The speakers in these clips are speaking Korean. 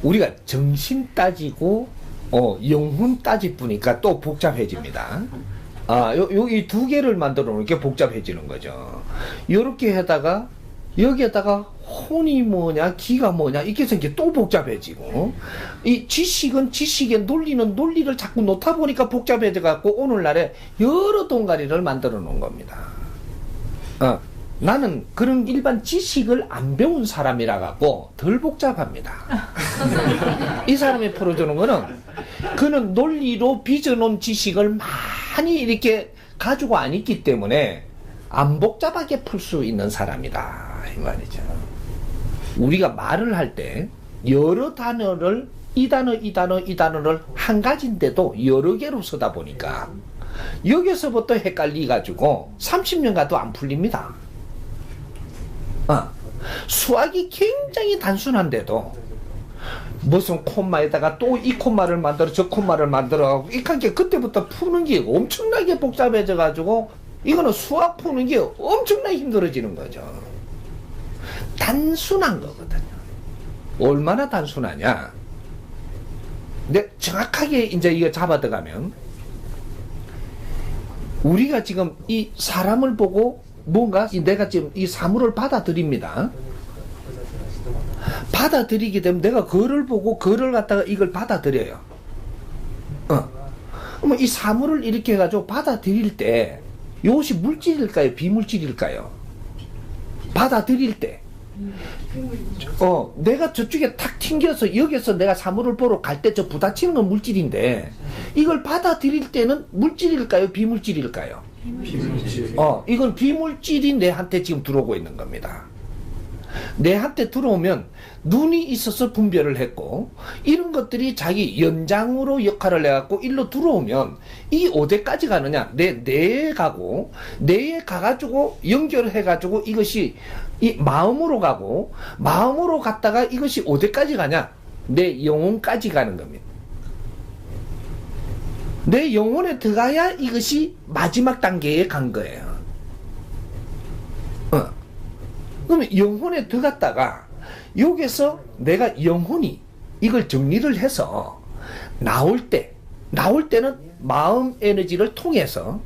우리가 정신 따지고 영혼 따지보니까 또 복잡해집니다. 여기 두 개를 만들어 놓으니까 복잡해지는 거죠. 이렇게 하다가 여기에다가 혼이 뭐냐 기가 뭐냐 이렇게 생기게 또 복잡해지고, 이 지식은 지식의 논리는 논리를 자꾸 놓다 보니까 복잡해져 갖고 오늘날에 여러 동가리를 만들어 놓은 겁니다. 나는 그런 일반 지식을 안 배운 사람이라 갖고 덜 복잡합니다. 이 사람이 풀어주는 거는 그는 논리로 빚어놓은 지식을 많이 이렇게 가지고 안 있기 때문에 안 복잡하게 풀 수 있는 사람이다 이 말이죠. 우리가 말을 할 때 여러 단어를 이 단어를 한 가지인데도 여러 개로 쓰다 보니까 여기서부터 헷갈리 가지고 30년 가도 안 풀립니다. 수학이 굉장히 단순한데도 무슨 콤마에다가 또 이 콤마를 만들어 저 콤마를 만들어 이렇게 그때부터 푸는 게 엄청나게 복잡해져 가지고 이거는 수학 푸는 게 엄청나게 힘들어지는 거죠. 단순한 거거든요. 얼마나 단순하냐. 근데 정확하게 이제 이거 잡아 들어가면 우리가 지금 이 사람을 보고 뭔가 내가 지금 이 사물을 받아들입니다. 받아들이게 되면 내가 그를 보고 그를 갖다가 이걸 받아들여요. 그러면 이 사물을 이렇게 해가지고 받아들일 때 이것이 물질일까요? 비물질일까요? 받아들일 때 내가 저쪽에 탁 튕겨서 여기서 내가 사물을 보러 갈 때 저 부딪히는 건 물질인데 이걸 받아들일 때는 물질일까요? 비물질일까요? 비물질. 이건 비물질이 내한테 지금 들어오고 있는 겁니다. 내한테 들어오면 눈이 있어서 분별을 했고 이런 것들이 자기 연장으로 역할을 해갖고 일로 들어오면 이 어디까지 가느냐, 뇌에 가고 뇌에 가가지고 연결을 해가지고 이것이 이 마음으로 가고 마음으로 갔다가 이것이 어디까지 가냐, 내 영혼까지 가는 겁니다. 내 영혼에 들어가야 이것이 마지막 단계에 간 거예요. 그러면 영혼에 들어갔다가 여기서 내가 영혼이 이걸 정리를 해서 나올 때는 마음 에너지를 통해서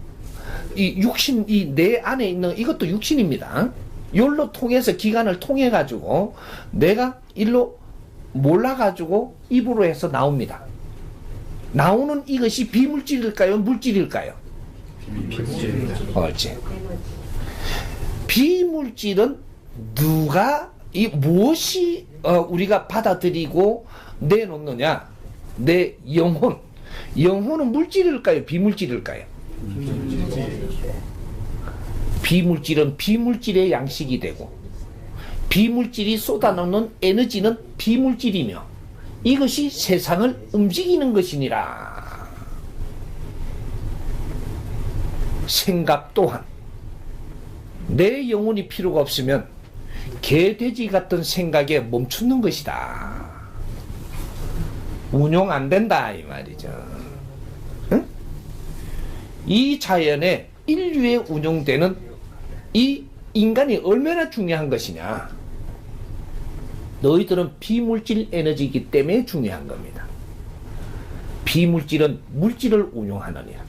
이 육신, 이 내 안에 있는 이것도 육신입니다. 요로 통해서 기관을 통해 가지고 내가 일로 몰라가지고 입으로 해서 나옵니다. 나오는 이것이 비물질일까요? 물질일까요? 비물질. 비물질은 누가 무엇이 우리가 받아들이고 내놓느냐? 내 영혼은 물질일까요? 비물질일까요? 비물질은 비물질의 양식이 되고 비물질이 쏟아놓는 에너지는 비물질이며 이것이 세상을 움직이는 것이니라. 생각 또한 내 영혼이 필요가 없으면 개, 돼지 같은 생각에 멈추는 것이다. 운용 안 된다 이 말이죠. 응? 이 자연에 인류에 운용되는 이 인간이 얼마나 중요한 것이냐. 너희들은 비물질 에너지이기 때문에 중요한 겁니다. 비물질은 물질을 운용하느니라.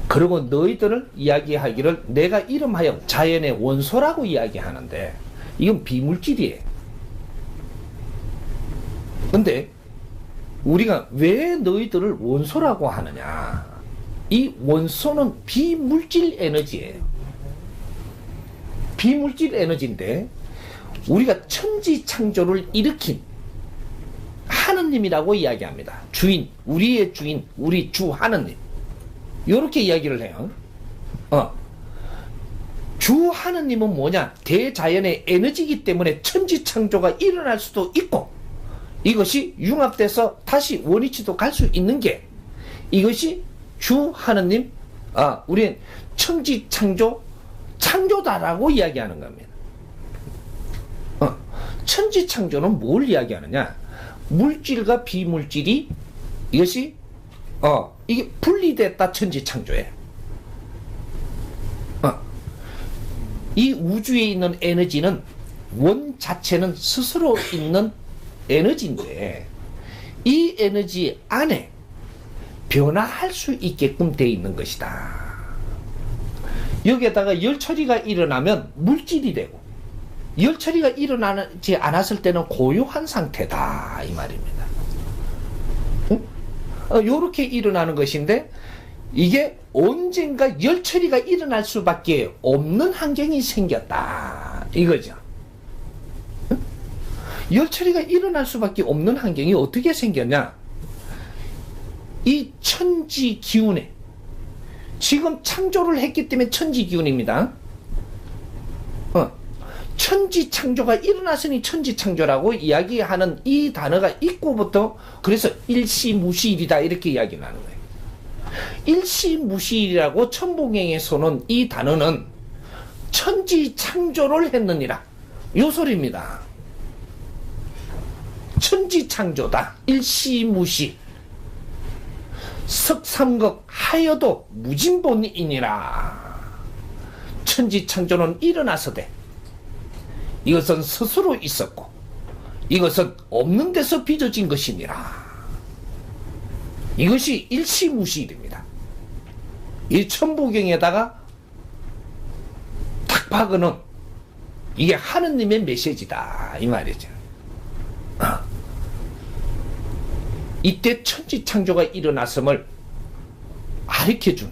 그리고 너희들을 이야기하기를 내가 이름하여 자연의 원소라고 이야기하는데 이건 비물질이에요. 근데 우리가 왜 너희들을 원소라고 하느냐. 이 원소는 비물질 에너지예요. 비물질 에너지인데 우리가 천지창조를 일으킨 하느님이라고 이야기합니다. 주인, 우리의 주인, 우리 주 하느님. 이렇게 이야기를 해요. 주 하느님은 뭐냐? 대자연의 에너지이기 때문에 천지창조가 일어날 수도 있고 이것이 융합돼서 다시 원위치도 갈 수 있는 게 이것이 주 하느님, 우리는 창조다라고 이야기하는 겁니다. 천지창조는 뭘 이야기하느냐? 물질과 비물질이 이것이 이게 분리됐다 천지창조에. 이 우주에 있는 에너지는 원 자체는 스스로 있는 에너지인데 이 에너지 안에 변화할 수 있게끔 돼 있는 것이다. 여기에다가 열 처리가 일어나면 물질이 되고, 열 처리가 일어나지 않았을 때는 고요한 상태다 이 말입니다. 요렇게 일어나는 것인데, 이게 언젠가 열 처리가 일어날 수밖에 없는 환경이 생겼다 이거죠. 열 처리가 일어날 수밖에 없는 환경이 어떻게 생겼냐? 이 천지 기운에, 지금 창조를 했기 때문에 천지 기운입니다. 천지 창조가 일어났으니 천지 창조라고 이야기하는 이 단어가 있고부터, 그래서 일시무시일이다 이렇게 이야기를 하는 거예요. 일시무시일이라고 천부경에서는 이 단어는 천지 창조를 했느니라 요 소리입니다. 천지 창조다. 일시무시. 석삼극 하여도 무진본이니라. 천지 창조는 일어나서되 이것은 스스로 있었고 이것은 없는 데서 빚어진 것이니라. 이것이 일시무시일입니다. 이 천부경에다가 탁 박으는 이게 하느님의 메시지다 이 말이죠. 이때 천지 창조가 일어났음을 가르쳐준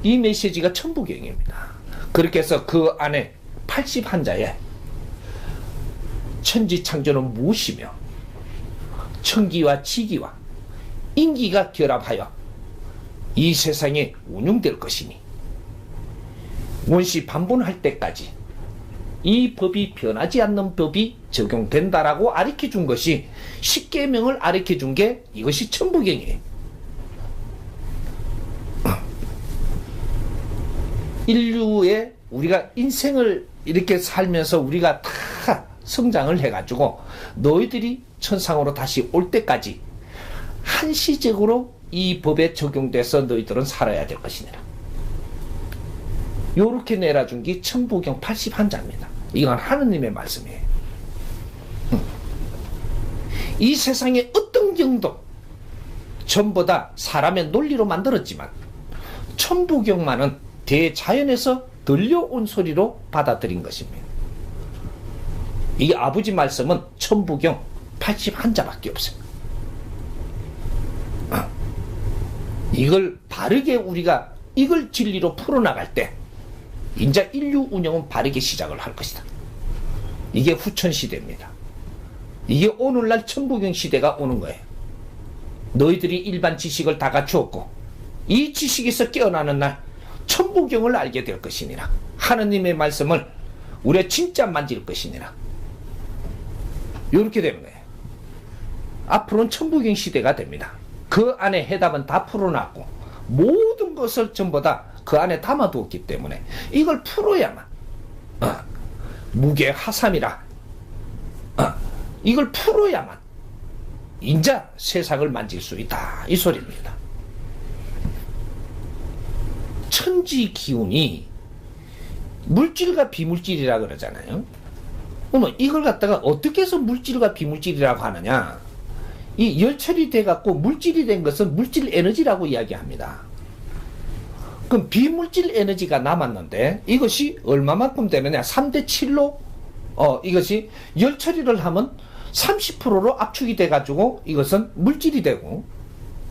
이 메시지가 천부경입니다. 그렇게 해서 그 안에 80한자에 천지 창조는 무엇이며 천기와 지기와 인기가 결합하여 이 세상에 운용될 것이니 원시 반본할 때까지 이 법이 변하지 않는 법이 적용된다라고 가르쳐준 것이, 십계명을 가르쳐준 게 이것이 천부경이에요. 인류의 우리가 인생을 이렇게 살면서 우리가 다 성장을 해가지고 너희들이 천상으로 다시 올 때까지 한시적으로 이 법에 적용돼서 너희들은 살아야 될 것이니라. 요렇게 내려준 게 천부경 80한자입니다. 이건 하느님의 말씀이에요. 이 세상의 어떤 경도 전부 다 사람의 논리로 만들었지만 천부경만은 대자연에서 들려온 소리로 받아들인 것입니다. 이게 아버지 말씀은 천부경 80한자밖에 없어요. 이걸 바르게 우리가 이걸 진리로 풀어나갈 때 이제 인류 운영은 바르게 시작을 할 것이다. 이게 후천시대입니다. 이게 오늘날 천부경 시대가 오는 거예요. 너희들이 일반 지식을 다 갖추었고 이 지식에서 깨어나는 날 천부경을 알게 될 것이니라. 하느님의 말씀을 우리가 진짜 만질 것이니라. 이렇게 되는 거예요. 앞으로는 천부경 시대가 됩니다. 그 안에 해답은 다 풀어놨고 모든 것을 전부 다 그 안에 담아두었기 때문에 이걸 풀어야만 무게하삼이라 이걸 풀어야만 인자 세상을 만질 수 있다 이 소리입니다. 천지 기운이 물질과 비물질이라 그러잖아요. 그러면 이걸 갖다가 어떻게 해서 물질과 비물질이라고 하느냐? 이 열처리 돼갖고 물질이 된 것은 물질 에너지라고 이야기합니다. 그럼 비물질 에너지가 남았는데 이것이 얼마만큼 되느냐? 3대 7로 이것이 열처리를 하면 30%로 압축이 돼가지고 이것은 물질이 되고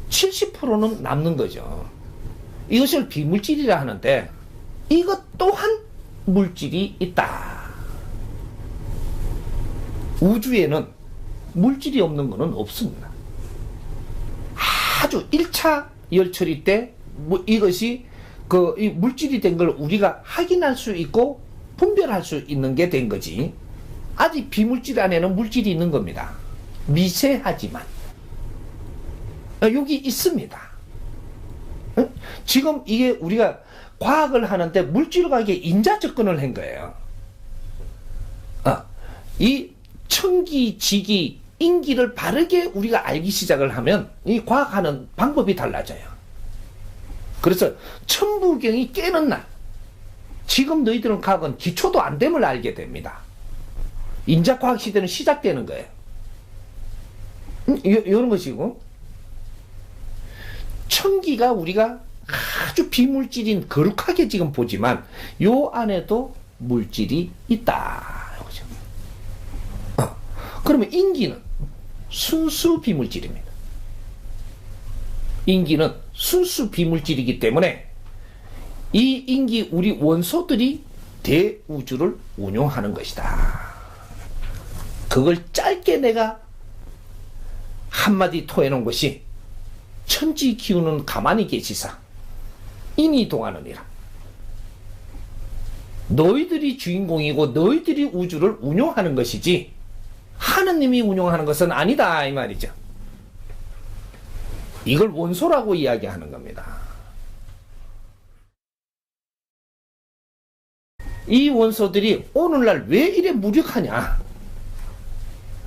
70%는 남는 거죠. 이것을 비물질이라 하는데 이것 또한 물질이 있다. 우주에는 물질이 없는 것은 없습니다. 아주 1차 열처리 때 이것이 이 물질이 된 걸 우리가 확인할 수 있고 분별할 수 있는 게 된 거지. 아직 비물질 안에는 물질이 있는 겁니다. 미세하지만 여기 있습니다. 지금 이게 우리가 과학을 하는데 물질과학에 인자 접근을 한 거예요. 이 천기, 지기, 인기를 바르게 우리가 알기 시작을 하면 이 과학하는 방법이 달라져요. 그래서 천부경이 깨는 날, 지금 너희들은 과학은 기초도 안 됨을 알게 됩니다. 인자과학 시대는 시작되는 거예요. 이런 것이고, 천기가 우리가 아주 비물질인 거룩하게 지금 보지만 요 안에도 물질이 있다. 그러면 인기는 순수 비물질입니다. 인기는 순수 비물질이기 때문에 이 인기 우리 원소들이 대우주를 운용하는 것이다. 그걸 짧게 내가 한마디 토해놓은 것이 천지 기운은 가만히 계시사 인이 동하느니라. 너희들이 주인공이고 너희들이 우주를 운용하는 것이지 하느님이 운용하는 것은 아니다 이 말이죠. 이걸 원소라고 이야기하는 겁니다. 이 원소들이 오늘날 왜 이래 무력하냐?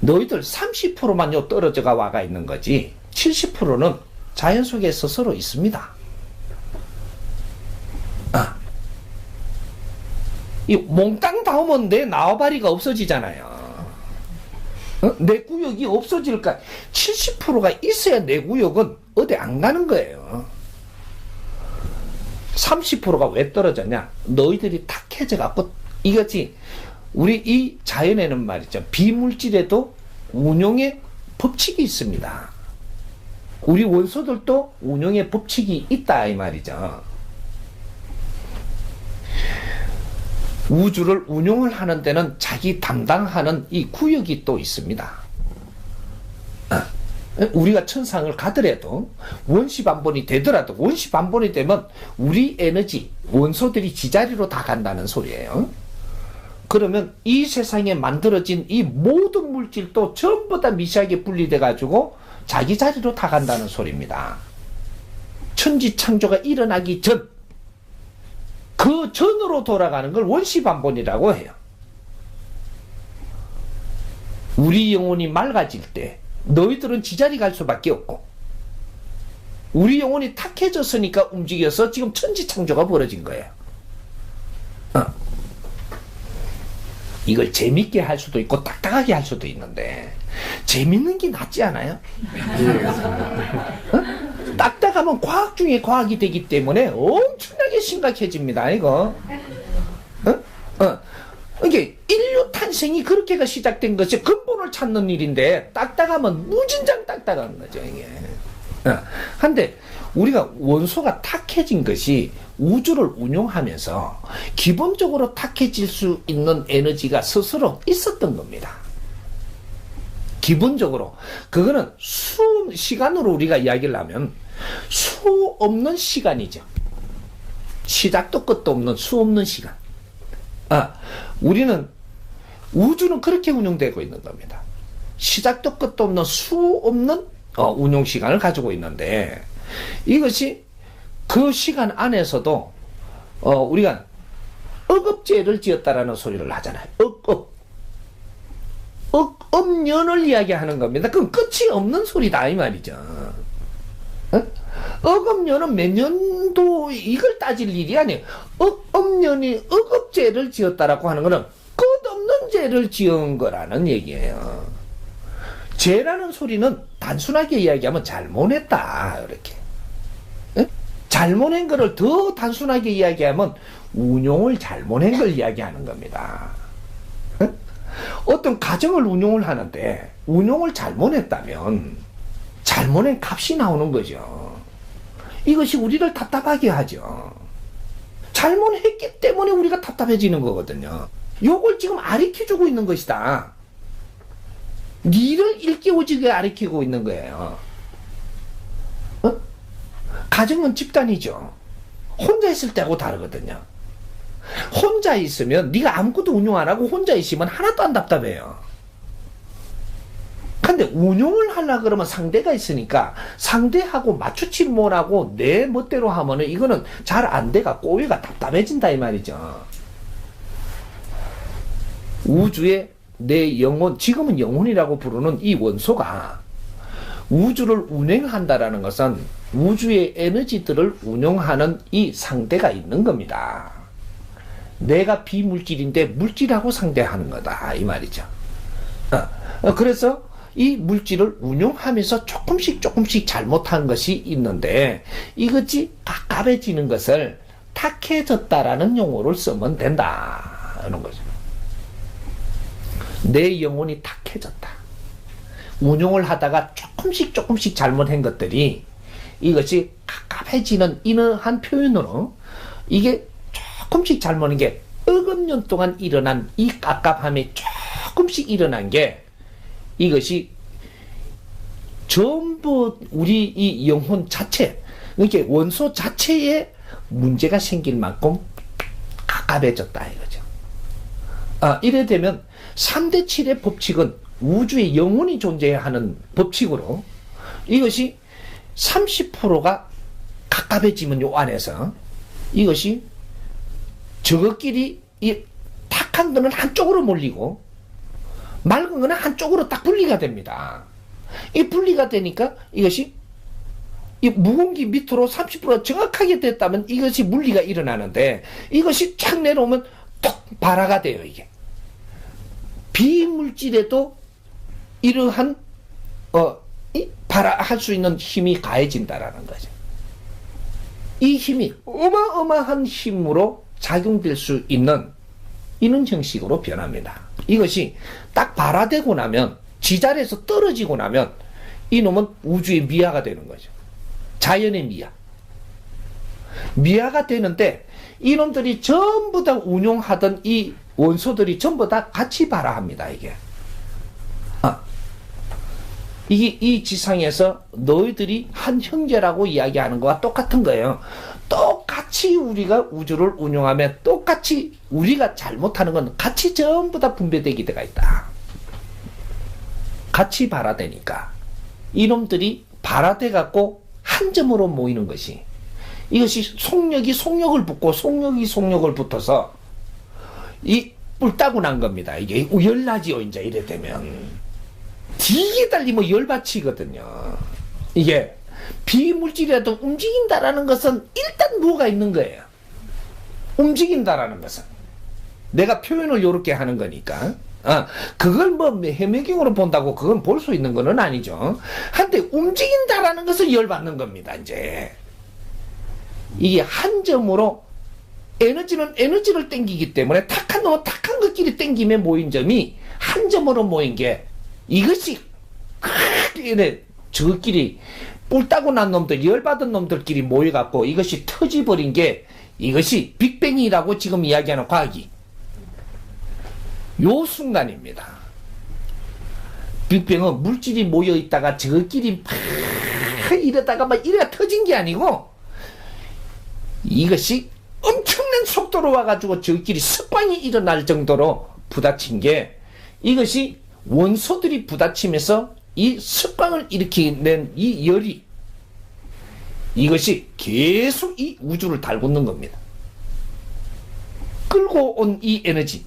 너희들 30%만요 떨어져가 와가 있는 거지 70%는 자연 속에 스스로 있습니다. 이 몽땅 닿으면 내 나와바리가 없어지잖아요. 내 구역이 없어질까? 70%가 있어야 내 구역은 어디 안 가는 거예요. 30%가 왜 떨어졌냐? 너희들이 탁해져 갖고 이것이 우리 이 자연에는 말이죠. 비물질에도 운용의 법칙이 있습니다. 우리 원소들도 운용의 법칙이 있다 이 말이죠. 우주를 운용을 하는 데는 자기 담당하는 이 구역이 또 있습니다. 우리가 천상을 가더라도 원시반본이 되더라도 원시반본이 되면 우리 에너지 원소들이 지자리로 다 간다는 소리예요. 그러면 이 세상에 만들어진 이 모든 물질도 전부 다 미세하게 분리돼 가지고 자기 자리로 다 간다는 소리입니다. 천지창조가 일어나기 전 그 전으로 돌아가는 걸 원시반본이라고 해요. 우리 영혼이 맑아질 때 너희들은 지자리 갈 수밖에 없고 우리 영혼이 탁해졌으니까 움직여서 지금 천지창조가 벌어진 거예요. 이걸 재밌게 할 수도 있고 딱딱하게 할 수도 있는데 재밌는 게 낫지 않아요? 딱딱하면 과학 중에 과학이 되기 때문에 엄청나게 심각해집니다. 이거. 이게 인류 탄생이 그렇게가 시작된 것이 근본을 찾는 일인데 딱딱하면 무진장 딱딱한 거죠. 이게. 한데 우리가 원소가 탁해진 것이 우주를 운용하면서 기본적으로 탁해질 수 있는 에너지가 스스로 있었던 겁니다. 기본적으로 그거는 시간으로 우리가 이야기를 하면 수 없는 시간이죠. 시작도 끝도 없는 수 없는 시간. 우리는 우주는 그렇게 운영되고 있는 겁니다. 시작도 끝도 없는 수 없는 운용 시간을 가지고 있는데 이것이 그 시간 안에서도 우리가 억업죄를 지었다라는 소리를 하잖아요. 억업년을 이야기하는 겁니다. 그건 끝이 없는 소리다 이 말이죠. 억업년은 몇 년도 이걸 따질 일이 아니에요. 억업년이 억업죄를 지었다라고 하는 것은 끝없는 죄를 지은 거라는 얘기예요. 죄라는 소리는 단순하게 이야기하면 잘못했다 이렇게. 잘못한 거를 더 단순하게 이야기하면 운용을 잘못한 걸 이야기하는 겁니다. 어떤 가정을 운용을 하는데 운용을 잘못했다면 잘못한 값이 나오는 거죠. 이것이 우리를 답답하게 하죠. 잘못했기 때문에 우리가 답답해지는 거거든요. 요걸 지금 가르쳐주고 있는 것이다. 니를 일깨워지게 가르치고 있는 거예요. 가정은 집단이죠. 혼자 있을 때하고 다르거든요. 혼자 있으면 네가 아무것도 운용 안 하고 혼자 있으면 하나도 안 답답해요. 근데 운용을 하려고 그러면 상대가 있으니까 상대하고 맞추지 못하고 내 멋대로 하면은 이거는 잘 안 돼가 꼬위가 답답해진다 이 말이죠. 우주의 내 영혼, 지금은 영혼이라고 부르는 이 원소가 우주를 운행한다라는 것은 우주의 에너지들을 운용하는 이 상대가 있는 겁니다. 내가 비물질인데 물질하고 상대하는 거다 이 말이죠. 그래서 이 물질을 운용하면서 조금씩 잘못한 것이 있는데 이것이 깝깝해지는 것을 탁해졌다라는 용어를 쓰면 된다. 이런 거죠. 내 영혼이 탁해졌다. 운용을 하다가 조금씩 잘못한 것들이 이것이 깝깝해지는 이러한 표현으로 이게 조금씩 잘못한 게 억억 년 동안 일어난 이 깝깝함이 조금씩 일어난 게 이것이 전부 우리 이 영혼 자체, 이렇게 원소 자체에 문제가 생길 만큼 깝깝해졌다 이거죠. 이래 되면 3대 7의 법칙은 우주에 영혼이 존재하는 법칙으로 이것이 30%가 깝깝해지면 요 안에서 이것이 저것끼리 이 탁한 거는 한쪽으로 몰리고 맑은 거는 한쪽으로 딱 분리가 됩니다. 이 분리가 되니까 이것이 이 무공기 밑으로 30% 정확하게 됐다면 이것이 물리가 일어나는데 이것이 쫙 내려오면 톡 발화가 돼요. 이게 비물질에도 이러한 이 발화할 수 있는 힘이 가해진다라는 거죠. 이 힘이 어마어마한 힘으로 작용될 수 있는 이런 형식으로 변합니다. 이것이 딱 발화되고 나면 지자리에서 떨어지고 나면 이놈은 우주의 미아가 되는 거죠. 자연의 미아. 미아가 되는데 이놈들이 전부 다 운용하던 이 원소들이 전부 다 같이 발화합니다. 이게 이 지상에서 너희들이 한 형제라고 이야기하는 거와 똑같은 거예요. 똑같이 우리가 우주를 운용하면 똑같이 우리가 잘못하는 건 같이 전부 다 분배되게 되어 있다. 같이 발화되니까 이놈들이 발화돼 갖고 한 점으로 모이는 것이 이것이 속력이 속력을 붙고 속력이 속력을 붙어서 이 뿔따고 난 겁니다. 이게 열나지요. 이제 이래 되면 되게 달리면 열받치거든요. 이게 비물질이라도 움직인다라는 것은 일단 뭐가 있는 거예요. 움직인다라는 것은 내가 표현을 이렇게 하는 거니까 그걸 뭐 해매경으로 본다고 그건 볼 수 있는 거는 아니죠. 한데 움직인다라는 것을 열받는 겁니다. 이제 이게 한 점으로 에너지는 에너지를 땡기기 때문에 탁한 놈은 탁한 것끼리 땡김에 모인 점이 한 점으로 모인 게 이것이 저끼리 뿔 따고 난 놈들 열받은 놈들끼리 모여갖고 이것이 터져버린 게 이것이 빅뱅이라고 지금 이야기하는 과학이 요 순간입니다. 빅뱅은 물질이 모여있다가 저끼리 이러다가 막 이래가 터진 게 아니고 이것이 엄청난 속도로 와가지고 저끼리 습방이 일어날 정도로 부딪힌 게 이것이 원소들이 부딪히면서 이 습방을 일으키는 이 열이 이것이 계속 이 우주를 달구는 겁니다. 끌고 온 이 에너지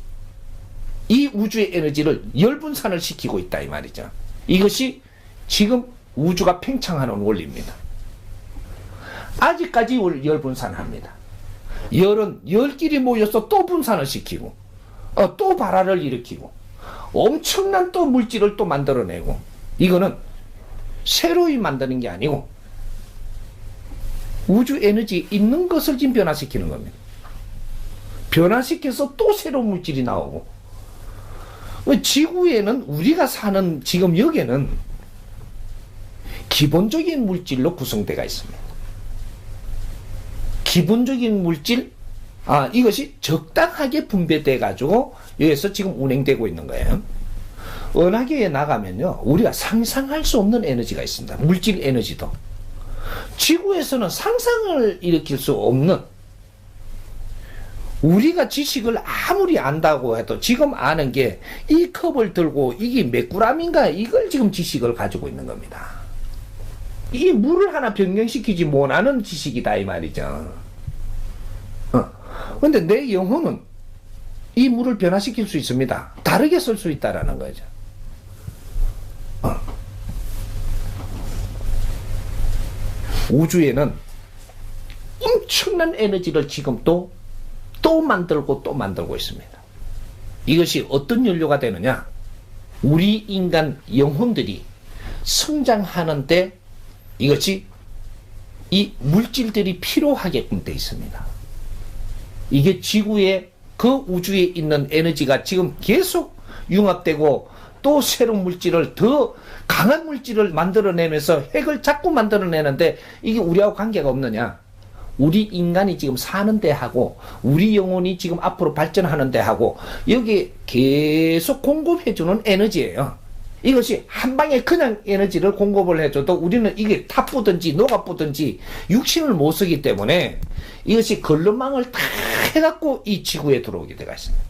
이 우주의 에너지를 열분산을 시키고 있다 이 말이죠. 이것이 지금 우주가 팽창하는 원리입니다. 아직까지 열분산합니다. 열은 열끼리 모여서 또 분산을 시키고 또 발화를 일으키고 엄청난 또 물질을 또 만들어내고 이거는 새로이 만드는 게 아니고 우주 에너지 있는 것을 지금 변화시키는 겁니다. 변화시켜서 또 새로운 물질이 나오고 지구에는 우리가 사는 지금 여기에는 기본적인 물질로 구성되어 있습니다. 기본적인 물질 이것이 적당하게 분배돼 가지고 여기서 지금 운행되고 있는 거예요. 은하계에 나가면요 우리가 상상할 수 없는 에너지가 있습니다. 물질 에너지도 지구에서는 상상을 일으킬 수 없는 우리가 지식을 아무리 안다고 해도 지금 아는 게 이 컵을 들고 이게 몇 그램인가 이걸 지금 지식을 가지고 있는 겁니다. 이 물을 하나 변경시키지 못하는 지식이다 이 말이죠. 근데 내 영혼은 이 물을 변화시킬 수 있습니다. 다르게 쓸 수 있다라는 거죠. 우주에는 엄청난 에너지를 지금 또 만들고 또 만들고 있습니다. 이것이 어떤 연료가 되느냐? 우리 인간 영혼들이 성장하는데 이것이 이 물질들이 필요하게끔 되어 있습니다. 이게 지구의 그 우주에 있는 에너지가 지금 계속 융합되고 또 새로운 물질을 더 강한 물질을 만들어내면서 핵을 자꾸 만들어내는데 이게 우리하고 관계가 없느냐? 우리 인간이 지금 사는 데하고 우리 영혼이 지금 앞으로 발전하는 데하고 여기 계속 공급해주는 에너지예요. 이것이 한 방에 그냥 에너지를 공급을 해줘도 우리는 이게 타쁘든지 녹아쁘든지 육신을 못 쓰기 때문에 이것이 걸름망을 다 해갖고 이 지구에 들어오게 되어 있습니다.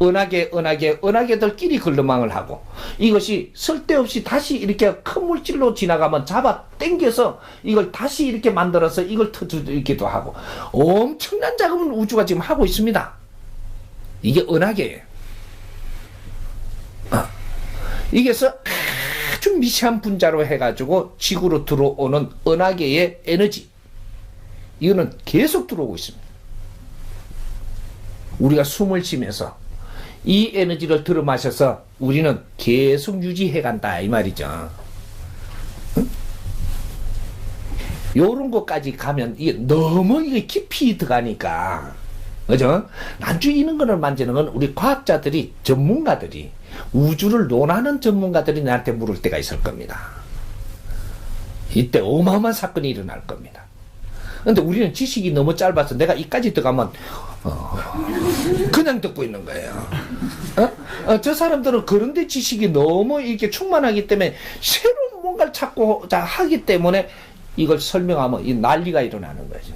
은하계들끼리 걸름망을 하고 이것이 쓸데없이 다시 이렇게 큰 물질로 지나가면 잡아 당겨서 이걸 다시 이렇게 만들어서 이걸 터뜨리기도 하고 엄청난 작업을 우주가 지금 하고 있습니다. 이게 은하계예요. 이게서 아주 미세한 분자로 해가지고 지구로 들어오는 은하계의 에너지, 이거는 계속 들어오고 있습니다. 우리가 숨을 쉬면서 이 에너지를 들어 마셔서 우리는 계속 유지해 간다 이 말이죠. 응? 요런 것까지 가면 이게 너무 이게 깊이 들어가니까, 그죠? 난주 이런 거를 만지는 건 우리 과학자들이, 전문가들이, 우주를 논하는 전문가들이 나한테 물을 때가 있을 겁니다. 이때 어마어마한 사건이 일어날 겁니다. 근데 우리는 지식이 너무 짧아서 내가 이까지 들어가면 그냥 듣고 있는 거예요. 저 사람들은 그런데 지식이 너무 이렇게 충만하기 때문에 새로운 뭔가를 찾고 하기 때문에 이걸 설명하면 이 난리가 일어나는 거죠.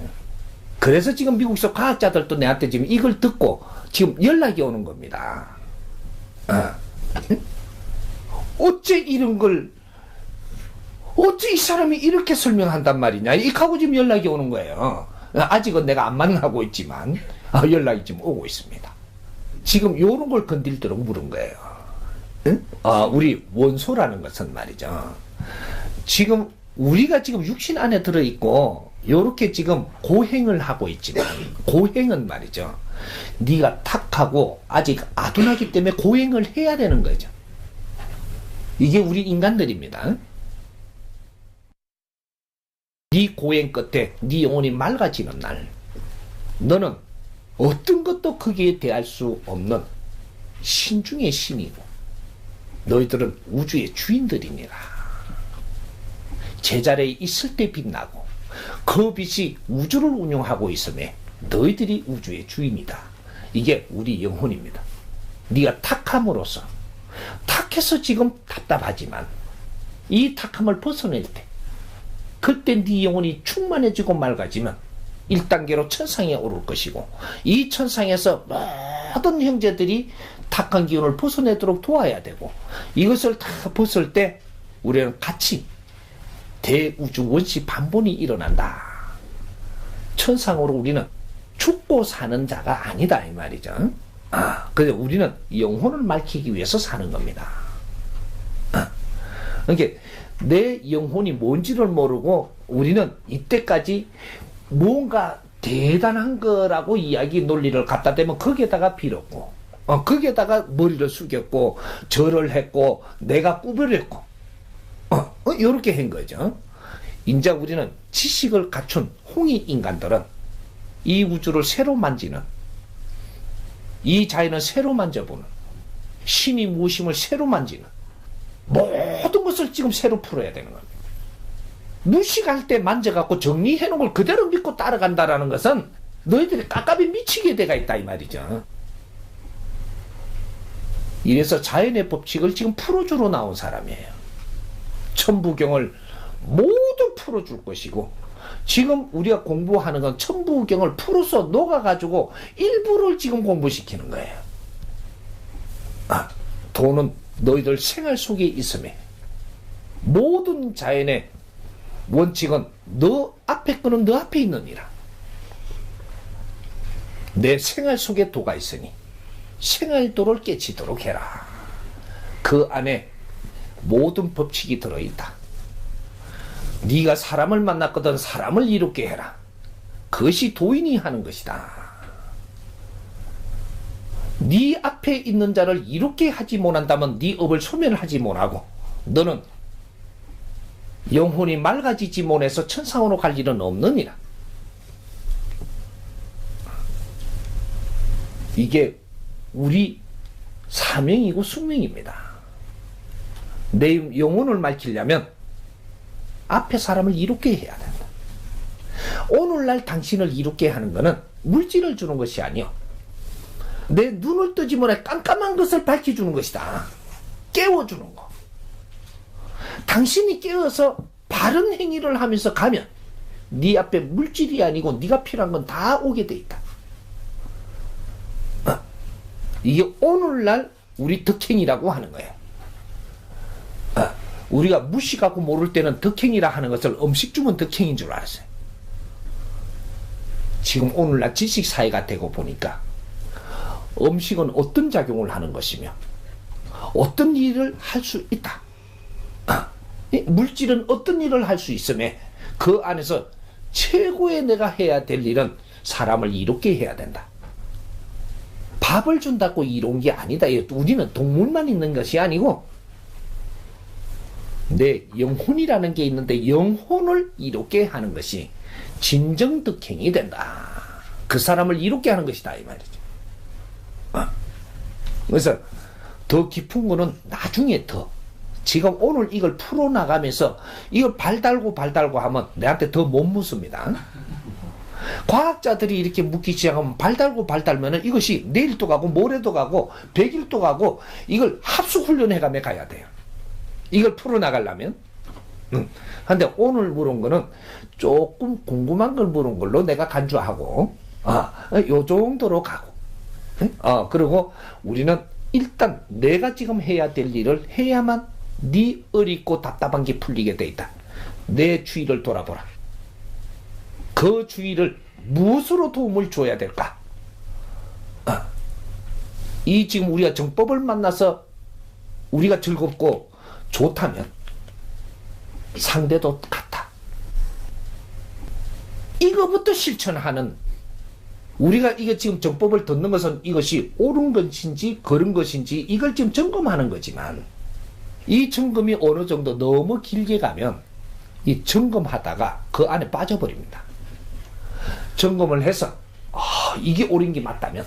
그래서 지금 미국에서 과학자들도 내한테 지금 이걸 듣고 지금 연락이 오는 겁니다. 어째 이런 걸, 어째 이 사람이 이렇게 설명한단 말이냐, 이하고 지금 연락이 오는 거예요. 아직은 내가 안 만나고 있지만 연락이 지금 오고 있습니다. 지금 요런 걸 건들도록 물은 거예요. 응? 우리 원소라는 것은 말이죠, 지금 우리가 지금 육신 안에 들어있고 요렇게 지금 고행을 하고 있지만, 고행은 말이죠, 네가 탁하고 아직 아둔하기 때문에 고행을 해야 되는 거죠. 이게 우리 인간들입니다. 네 고행 끝에 네 영혼이 맑아지는 날, 너는 어떤 것도 크게 대할 수 없는 신 중의 신이고 너희들은 우주의 주인들이니라. 제자리에 있을 때 빛나고 그 빛이 우주를 운영하고 있음에 너희들이 우주의 주인이다. 이게 우리 영혼입니다. 네가 탁함으로써, 탁해서 지금 답답하지만 이 탁함을 벗어낼 때, 그때 네 영혼이 충만해지고 맑아지면 1단계로 천상에 오를 것이고, 이 천상에서 모든 형제들이 탁한 기운을 벗어내도록 도와야 되고, 이것을 다 벗을 때 우리는 같이 대우주 원시 반본이 일어난다. 천상으로 우리는 죽고 사는 자가 아니다 이 말이죠. 그래서 우리는 영혼을 밝히기 위해서 사는 겁니다. 그러니까 내 영혼이 뭔지를 모르고 우리는 이때까지 뭔가 대단한 거라고 이야기 논리를 갖다 대면 거기에다가 빌었고, 거기에다가 머리를 숙였고 절을 했고 내가 구별했고 이렇게 한 거죠. 이제 우리는 지식을 갖춘 홍익 인간들은 이 우주를 새로 만지는, 이 자연을 새로 만져보는, 신이 무엇임을 새로 만지는 모든 것을 지금 새로 풀어야 되는 겁니다. 무식할 때 만져갖고 정리해놓은 걸 그대로 믿고 따라간다라는 것은 너희들이 깝깝이 미치게 돼가 있다 이 말이죠. 이래서 자연의 법칙을 지금 풀어주러 나온 사람이에요. 천부경을 모두 풀어줄 것이고, 지금 우리가 공부하는 건 천부경을 풀어서 녹아가지고 일부를 지금 공부시키는 거예요. 도는 너희들 생활 속에 있음에 모든 자연의 원칙은 너 앞에 거는 너 앞에 있느니라. 내 생활 속에 도가 있으니 생활도를 깨치도록 해라. 그 안에 모든 법칙이 들어있다. 네가 사람을 만났거든 사람을 이롭게 해라. 그것이 도인이 하는 것이다. 네 앞에 있는 자를 이롭게 하지 못한다면 네 업을 소멸하지 못하고 너는 영혼이 맑아지지 못해서 천상으로 갈 일은 없느니라. 이게 우리 사명이고 숙명입니다. 내 영혼을 맑히려면 앞에 사람을 이롭게 해야 된다. 오늘날 당신을 이롭게 하는 것은 물질을 주는 것이 아니요, 내 눈을 뜨지 못해 깜깜한 것을 밝혀주는 것이다. 깨워주는 거. 당신이 깨어서 바른 행위를 하면서 가면 네 앞에 물질이 아니고 네가 필요한 건 다 오게 돼 있다. 이게 오늘날 우리 덕행이라고 하는 거예요. 우리가 무식하고 모를 때는 덕행이라 하는 것을 음식 주면 덕행인 줄 알았어요. 지금 오늘날 지식사회가 되고 보니까 음식은 어떤 작용을 하는 것이며 어떤 일을 할 수 있다. 물질은 어떤 일을 할 수 있으며 그 안에서 최고의 내가 해야 될 일은 사람을 이롭게 해야 된다. 밥을 준다고 이로운 게 아니다. 우리는 동물만 있는 것이 아니고 내 영혼이라는 게 있는데 영혼을 이롭게 하는 것이 진정 덕행이 된다. 그 사람을 이롭게 하는 것이다, 이 말이죠. 그래서 더 깊은 거는 나중에 더, 지금 오늘 이걸 풀어나가면서 이걸 발달고 하면 내한테 더 못 묻습니다. 과학자들이 이렇게 묻기 시작하면 발달면은 이것이 내일도 가고 모레도 가고 100일도 가고 이걸 합숙훈련해가며 가야 돼요. 이걸 풀어나가려면. 근데 오늘 물은 거는 조금 궁금한 걸 물은 걸로 내가 간주하고, 요 정도로 가고, 그리고 우리는 일단 내가 지금 해야 될 일을 해야만 네 어렵고 답답한 게 풀리게 돼 있다. 내 주위를 돌아보라. 그 주위를 무엇으로 도움을 줘야 될까? 이 지금 우리가 정법을 만나서 우리가 즐겁고 좋다면 상대도 같다. 이거부터 실천하는, 우리가 이게 지금 정법을 듣는 것은 이것이 옳은 것인지 그른 것인지 이걸 지금 점검하는 거지만, 이 점검이 어느 정도 너무 길게 가면 이 점검하다가 그 안에 빠져버립니다. 점검을 해서 이게 옳은 게 맞다면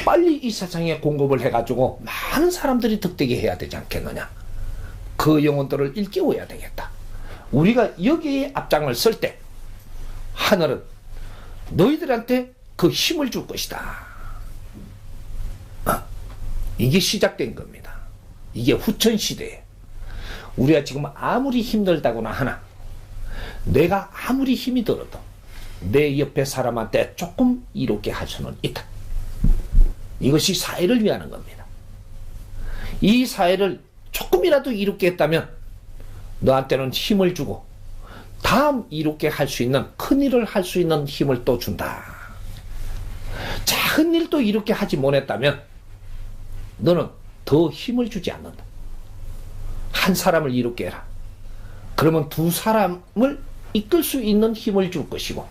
빨리 이 세상에 공급을 해가지고 많은 사람들이 득되게 해야 되지 않겠느냐. 그 영혼들을 일깨워야 되겠다. 우리가 여기에 앞장을 쓸 때 하늘은 너희들한테 그 힘을 줄 것이다. 이게 시작된 겁니다. 이게 후천시대에 우리가 지금 아무리 힘들다거나 하나, 내가 아무리 힘이 들어도 내 옆에 사람한테 조금 이롭게 할 수는 있다. 이것이 사회를 위하는 겁니다. 이 사회를 조금이라도 이롭게 했다면 너한테는 힘을 주고 다음 이롭게 할 수 있는, 큰 일을 할 수 있는 힘을 또 준다. 작은 일도 이렇게 하지 못했다면 너는 더 힘을 주지 않는다. 한 사람을 이롭게 해라. 그러면 두 사람을 이끌 수 있는 힘을 줄 것이고,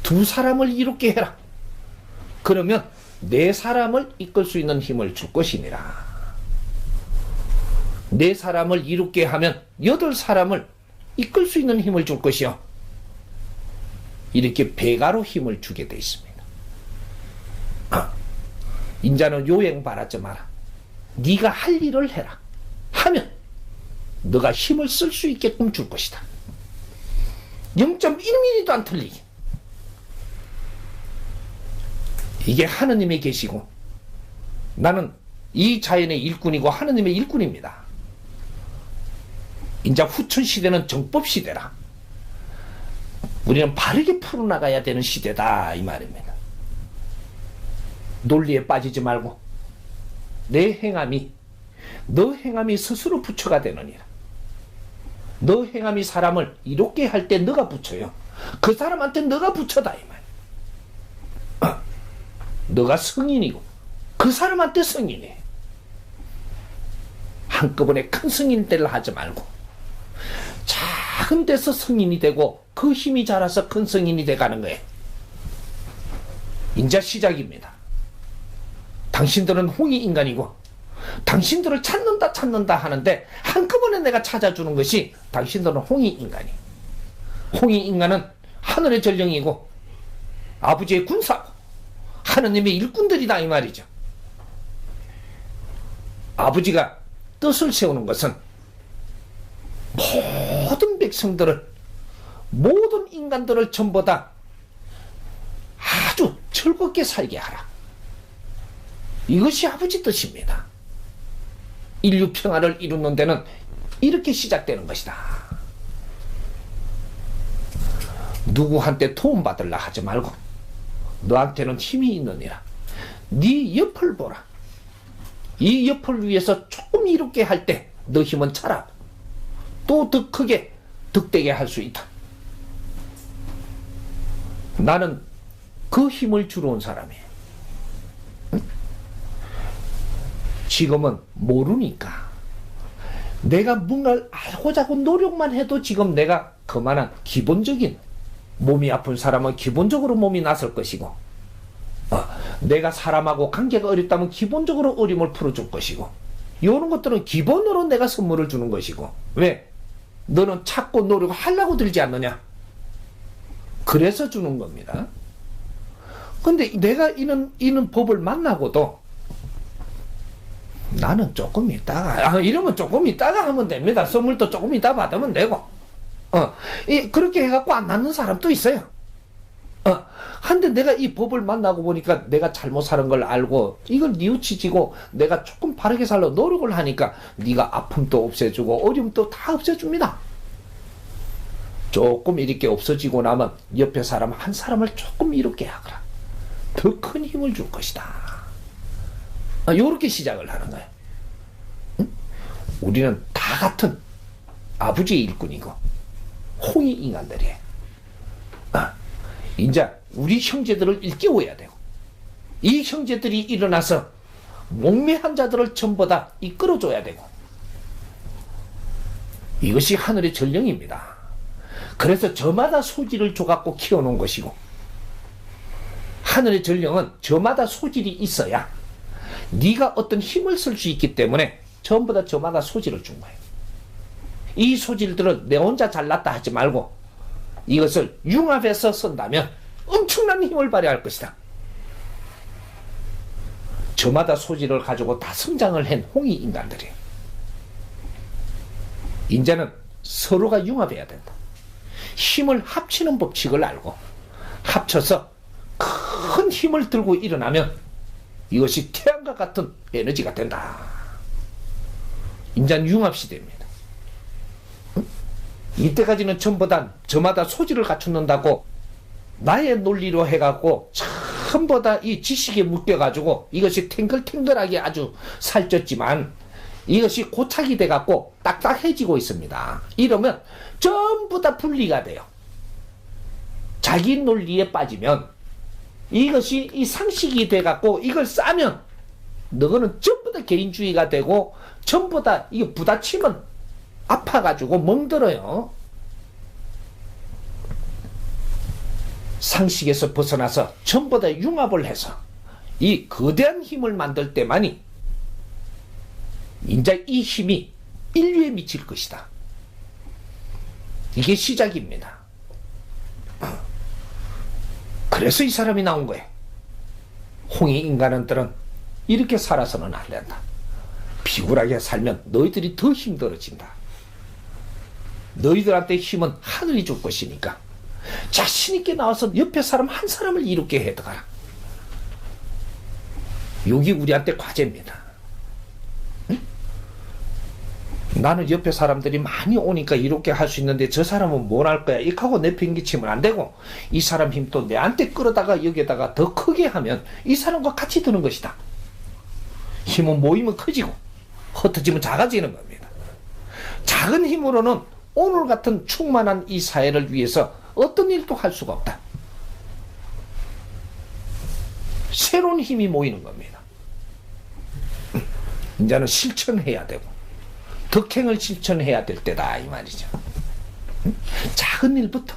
두 사람을 이롭게 해라. 그러면 네 사람을 이끌 수 있는 힘을 줄 것이니라. 네 사람을 이롭게 하면 8사람을 이끌 수 있는 힘을 줄 것이요. 이렇게 배가로 힘을 주게 되어 있습니다. 인자는 요행 바라지 마라. 네가 할 일을 해라. 하면 너가 힘을 쓸 수 있게끔 줄 것이다. 0.1mm도 안 틀리게. 이게 하느님이 계시고 나는 이 자연의 일꾼이고 하느님의 일꾼입니다. 이제 후천시대는 정법시대라. 우리는 바르게 풀어나가야 되는 시대다, 이 말입니다. 논리에 빠지지 말고 내 행함이, 너 행함이 스스로 부처가 되느니라. 너 행함이 사람을 이롭게 할 때 너가 부처요. 그 사람한테 너가 부처다, 이 말. 너가 성인이고 그 사람한테 성인이에요. 한꺼번에 큰 성인 되려 하지 말고 작은 데서 성인이 되고 그 힘이 자라서 큰 성인이 돼가는 거예요. 이제 시작입니다. 당신들은 홍익인간이고 당신들을 찾는다 하는데 한꺼번에 내가 찾아주는 것이 당신들은 홍익인간이. 홍익인간은 하늘의 전령이고 아버지의 군사고 하느님의 일꾼들이다 이 말이죠. 아버지가 뜻을 세우는 것은 모든 백성들을, 모든 인간들을 전부 다 아주 즐겁게 살게 하라. 이것이 아버지 뜻입니다. 인류 평화를 이루는 데는 이렇게 시작되는 것이다. 누구한테 도움받으려 하지 말고 너한테는 힘이 있느니라. 네 옆을 보라. 이 옆을 위해서 조금 이롭게 할 때 너 힘은 차라. 또 더 크게 득되게 할 수 있다. 나는 그 힘을 주러 온 사람이에요. 응? 지금은 모르니까 내가 뭔가를 알고자 하고 노력만 해도 지금 내가 그만한 기본적인, 몸이 아픈 사람은 기본적으로 몸이 나설 것이고, 내가 사람하고 관계가 어렵다면 기본적으로 어려움을 풀어줄 것이고, 이런 것들은 기본으로 내가 선물을 주는 것이고. 왜? 너는 찾고 노력하려고 들지 않느냐? 그래서 주는 겁니다. 근데 내가 이런 법을 만나고도 나는 조금 있다가, 이러면 조금 있다가 하면 됩니다. 선물도 조금 있다 받으면 되고. 그렇게 해갖고 안 낫는 사람도 있어요. 한데 내가 이 법을 만나고 보니까 내가 잘못 사는 걸 알고 이걸 뉘우치지고 내가 조금 바르게 살려 노력을 하니까 네가 아픔도 없애주고 어려움도 다 없애줍니다. 조금 이렇게 없어지고 나면 옆에 사람 한 사람을 조금 이롭게 하거라. 더 큰 힘을 줄 것이다. 요렇게 시작을 하는 거예요. 응? 우리는 다 같은 아버지의 일꾼이고 홍익 인간들이에요. 이제 우리 형제들을 일깨워야 되고, 이 형제들이 일어나서 목매한 자들을 전부 다 이끌어줘야 되고, 이것이 하늘의 전령입니다. 그래서 저마다 소질을 줘갖고 키워놓은 것이고, 하늘의 전령은 저마다 소질이 있어야 네가 어떤 힘을 쓸 수 있기 때문에 전부 다 저마다 소질을 준 거예요. 이 소질들을 내 혼자 잘났다 하지 말고 이것을 융합해서 쓴다면 엄청난 힘을 발휘할 것이다. 저마다 소질을 가지고 다 성장을 한 홍익 인간들이에요. 이제는 서로가 융합해야 된다. 힘을 합치는 법칙을 알고 합쳐서 큰 힘을 들고 일어나면 이것이 태양과 같은 에너지가 된다. 이제는 융합 시대입니다. 이때까지는 전부 다 저마다 소질을 갖춘다고 나의 논리로 해갖고 전부 다 이 지식에 묶여가지고 이것이 탱글탱글하게 아주 살쪘지만 이것이 고착이 돼갖고 딱딱해지고 있습니다. 이러면 전부 다 분리가 돼요. 자기 논리에 빠지면 이것이 이 상식이 돼갖고 이걸 싸면 너는 전부 다 개인주의가 되고 전부 다 이게 부딪히면 아파가지고 멍들어요. 상식에서 벗어나서 전부 다 융합을 해서 이 거대한 힘을 만들 때만이 이제 이 힘이 인류에 미칠 것이다. 이게 시작입니다. 그래서 이 사람이 나온 거예요. 홍익 인간들은 이렇게 살아서는 안 된다. 비굴하게 살면 너희들이 더 힘들어진다. 너희들한테 힘은 하늘이 줄 것이니까 자신있게 나와서 옆에 사람 한 사람을 이롭게 해둬가라. 여기 우리한테 과제입니다. 응? 나는 옆에 사람들이 많이 오니까 이롭게 할 수 있는데 저 사람은 뭘 할 거야? 이렇게 하고 내팽개치면 안 되고 이 사람 힘도 내한테 끌어다가 여기에다가 더 크게 하면 이 사람과 같이 드는 것이다. 힘은 모이면 커지고 흩어지면 작아지는 겁니다. 작은 힘으로는 오늘 같은 충만한 이 사회를 위해서 어떤 일도 할 수가 없다. 새로운 힘이 모이는 겁니다. 이제는 실천해야 되고 덕행을 실천해야 될 때다 이 말이죠. 작은 일부터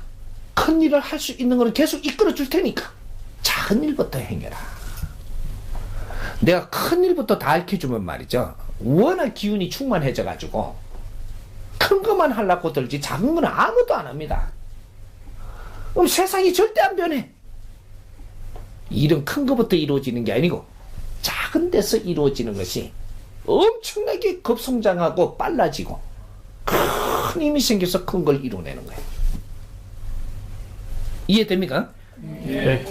큰 일을 할 수 있는 것은 계속 이끌어 줄 테니까 작은 일부터 행해라. 내가 큰 일부터 다 알려주면 말이죠. 워낙 기운이 충만해져가지고 큰 것만 하려고 들지 작은 건 아무도 안 합니다. 그럼 세상이 절대 안 변해. 일은 큰 것부터 이루어지는 게 아니고 작은 데서 이루어지는 것이 엄청나게 급성장하고 빨라지고 큰 힘이 생겨서 큰 걸 이루어내는 거예요. 이해됩니까? 네.